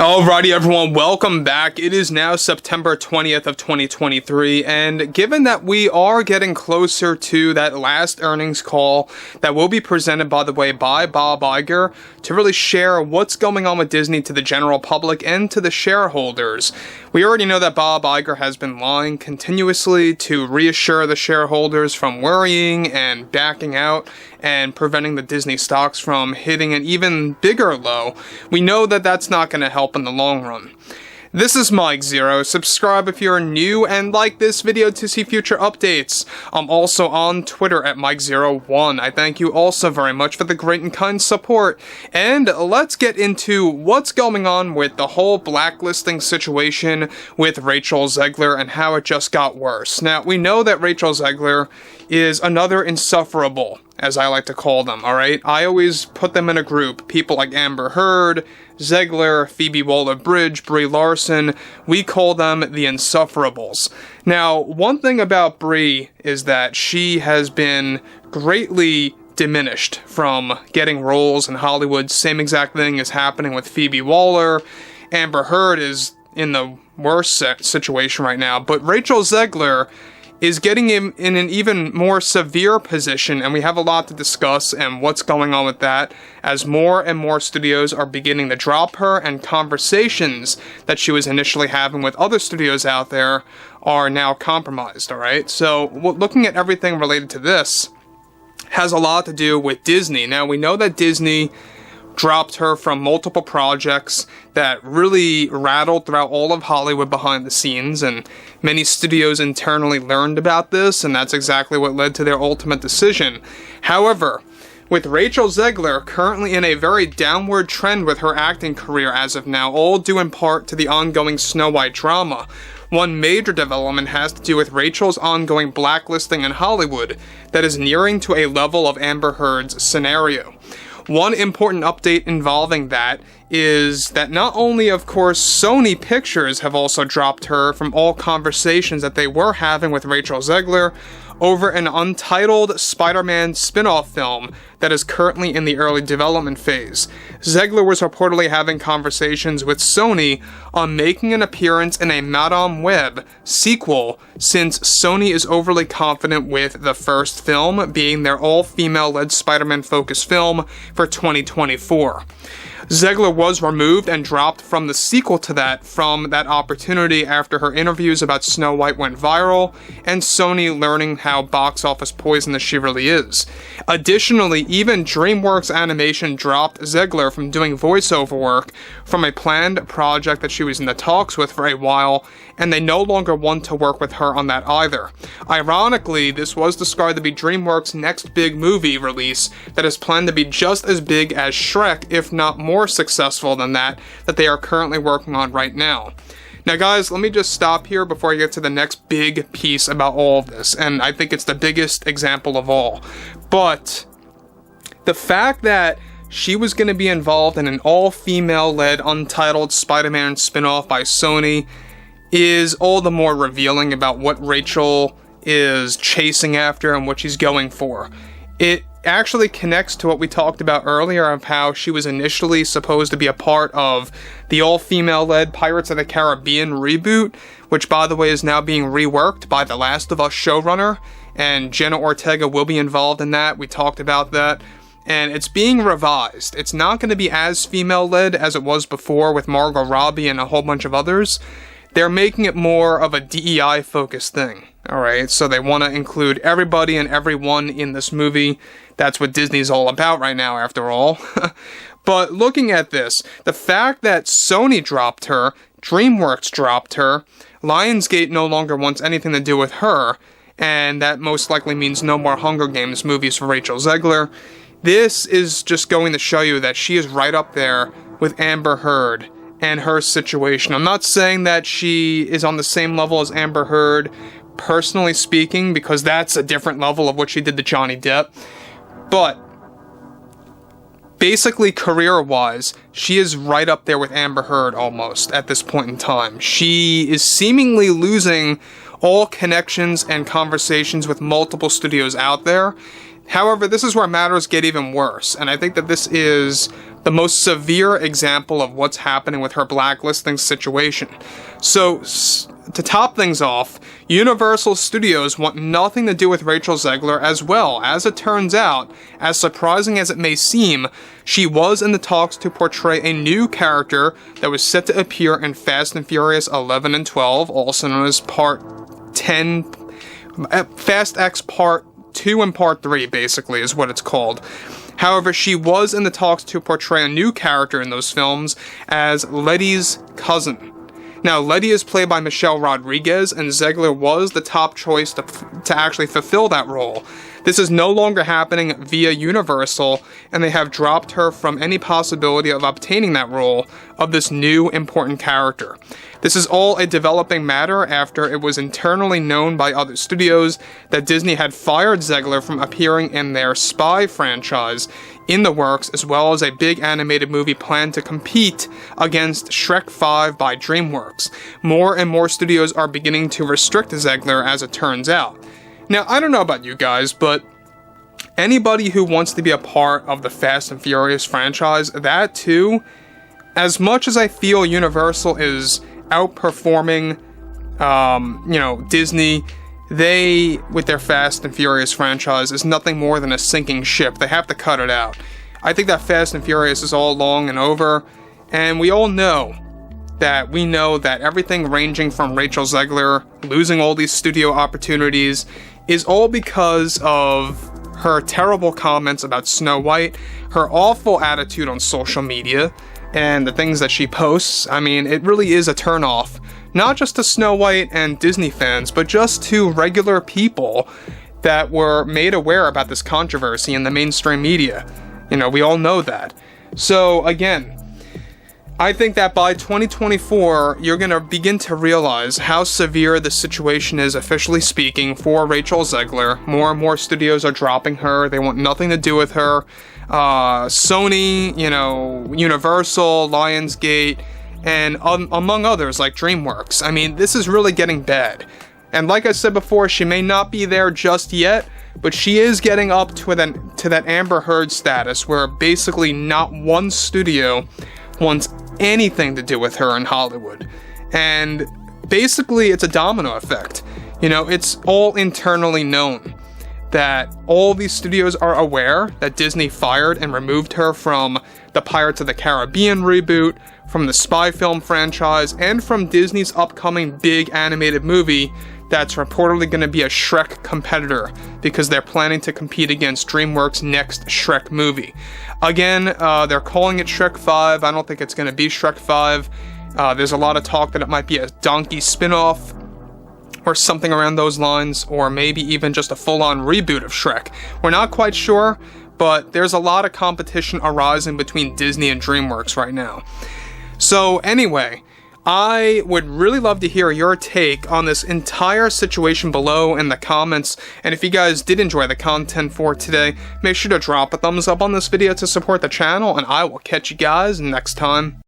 Alrighty everyone, welcome back. It is now September 20th of 2023, and given that we are getting closer to that last earnings call that will be presented, by the way, by Bob Iger to really share what's going on with Disney to the general public and to the shareholders. We already know that Bob Iger has been lying continuously to reassure the shareholders from worrying and backing out and preventing the Disney stocks from hitting an even bigger low. We know that that's not going to help in the long run. This is Mike Zero. Subscribe if you're new and like this video to see future updates. I'm also on Twitter at Mike01. I thank you also very much for the great and kind support. And let's get into what's going on with the whole blacklisting situation with Rachel Zegler and how it just got worse. Now, we know that Rachel Zegler is another insufferable, as I like to call them, alright? I always put them in a group. People like Amber Heard, Zegler, Phoebe Waller-Bridge, Brie Larson, we call them the insufferables. Now, one thing about Brie is that she has been greatly diminished from getting roles in Hollywood. Same exact thing is happening with Phoebe Waller. Amber Heard is in the worst situation right now, but Rachel Zegler is getting him in an even more severe position, and we have a lot to discuss and what's going on with that as more and more studios are beginning to drop her, and conversations that she was initially having with other studios out there are now compromised, alright? So, looking at everything related to this has a lot to do with Disney. Now, we know that Disney dropped her from multiple projects that really rattled throughout all of Hollywood behind the scenes, and many studios internally learned about this, and that's exactly what led to their ultimate decision. However, with Rachel Zegler currently in a very downward trend with her acting career as of now, all due in part to the ongoing Snow White drama, one major development has to do with Rachel's ongoing blacklisting in Hollywood that is nearing to a level of Amber Heard's scenario. One important update involving that is that not only, of course, Sony Pictures have also dropped her from all conversations that they were having with Rachel Zegler over an untitled Spider-Man spin-off film that is currently in the early development phase. Zegler was reportedly having conversations with Sony on making an appearance in a Madame Web sequel, since Sony is overly confident with the first film being their all-female-led Spider-Man focused film for 2024. Zegler was removed and dropped from the sequel to that from that opportunity after her interviews about Snow White went viral, and Sony learning how box office poisonous she really is. Additionally, even DreamWorks Animation dropped Zegler from doing voiceover work from a planned project that she was in the talks with for a while, and they no longer want to work with her on that either. Ironically, this was described to be DreamWorks' next big movie release that is planned to be just as big as Shrek, if not more successful than that they are currently working on right now. Now guys, let me just stop here before I get to the next big piece about all of this, and I think it's the biggest example of all. But the fact that she was going to be involved in an all-female-led untitled Spider-Man spin-off by Sony is all the more revealing about what Rachel is chasing after and what she's going for. It actually connects to what we talked about earlier of how she was initially supposed to be a part of the all-female-led Pirates of the Caribbean reboot, which, by the way, is now being reworked by The Last of Us showrunner, and Jenna Ortega will be involved in that. We talked about that. And it's being revised. It's not going to be as female-led as it was before with Margot Robbie and a whole bunch of others. They're making it more of a DEI-focused thing, alright? So they want to include everybody and everyone in this movie. That's what Disney's all about right now, after all. But looking at this, the fact that Sony dropped her, DreamWorks dropped her, Lionsgate no longer wants anything to do with her, and that most likely means no more Hunger Games movies for Rachel Zegler. This is just going to show you that she is right up there with Amber Heard and her situation. I'm not saying that she is on the same level as Amber Heard, personally speaking, because that's a different level of what she did to Johnny Depp. But basically, career-wise, she is right up there with Amber Heard almost at this point in time. She is seemingly losing all connections and conversations with multiple studios out there, However, this is where matters get even worse, and I think that this is the most severe example of what's happening with her blacklisting situation. So, to top things off, Universal Studios want nothing to do with Rachel Zegler as well. As it turns out, as surprising as it may seem, she was in the talks to portray a new character that was set to appear in Fast and Furious 11 and 12, also known as Part 10, Fast X Part 2 and Part 3, basically, is what it's called. However, she was in the talks to portray a new character in those films as Letty's cousin. Now, Letty is played by Michelle Rodriguez, and Zegler was the top choice to actually fulfill that role. This is no longer happening via Universal, and they have dropped her from any possibility of obtaining that role of this new important character. This is all a developing matter after it was internally known by other studios that Disney had fired Zegler from appearing in their Spy franchise in the works, as well as a big animated movie planned to compete against Shrek 5 by DreamWorks. More and more studios are beginning to restrict Zegler, as it turns out. Now, I don't know about you guys, but anybody who wants to be a part of the Fast and Furious franchise, that too, as much as I feel Universal is outperforming, Disney, they, with their Fast and Furious franchise, is nothing more than a sinking ship. They have to cut it out. I think that Fast and Furious is all long and over, and we all know that everything ranging from Rachel Zegler losing all these studio opportunities is all because of her terrible comments about Snow White, her awful attitude on social media, and the things that she posts. I mean, it really is a turnoff, not just to Snow White and Disney fans, but just to regular people that were made aware about this controversy in the mainstream media. We all know that. So, again, I think that by 2024, you're going to begin to realize how severe the situation is, officially speaking, for Rachel Zegler. More and more studios are dropping her. They want nothing to do with her. Sony, Universal, Lionsgate, and among others like DreamWorks. I mean, this is really getting bad. And like I said before, she may not be there just yet, but she is getting up to that Amber Heard status where basically not one studio wants anything to do with her in Hollywood. And basically it's a domino effect. It's all internally known that all these studios are aware that Disney fired and removed her from the Pirates of the Caribbean reboot, from the spy film franchise, and from Disney's upcoming big animated movie that's reportedly going to be a Shrek competitor, because they're planning to compete against DreamWorks' next Shrek movie. Again, they're calling it Shrek 5. I don't think it's going to be Shrek 5. There's a lot of talk that it might be a Donkey spin-off, or something around those lines, or maybe even just a full-on reboot of Shrek. We're not quite sure, but there's a lot of competition arising between Disney and DreamWorks right now. So anyway, I would really love to hear your take on this entire situation below in the comments, and if you guys did enjoy the content for today, make sure to drop a thumbs up on this video to support the channel, and I will catch you guys next time.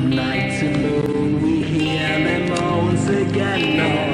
Night to moon, we hear them moans again.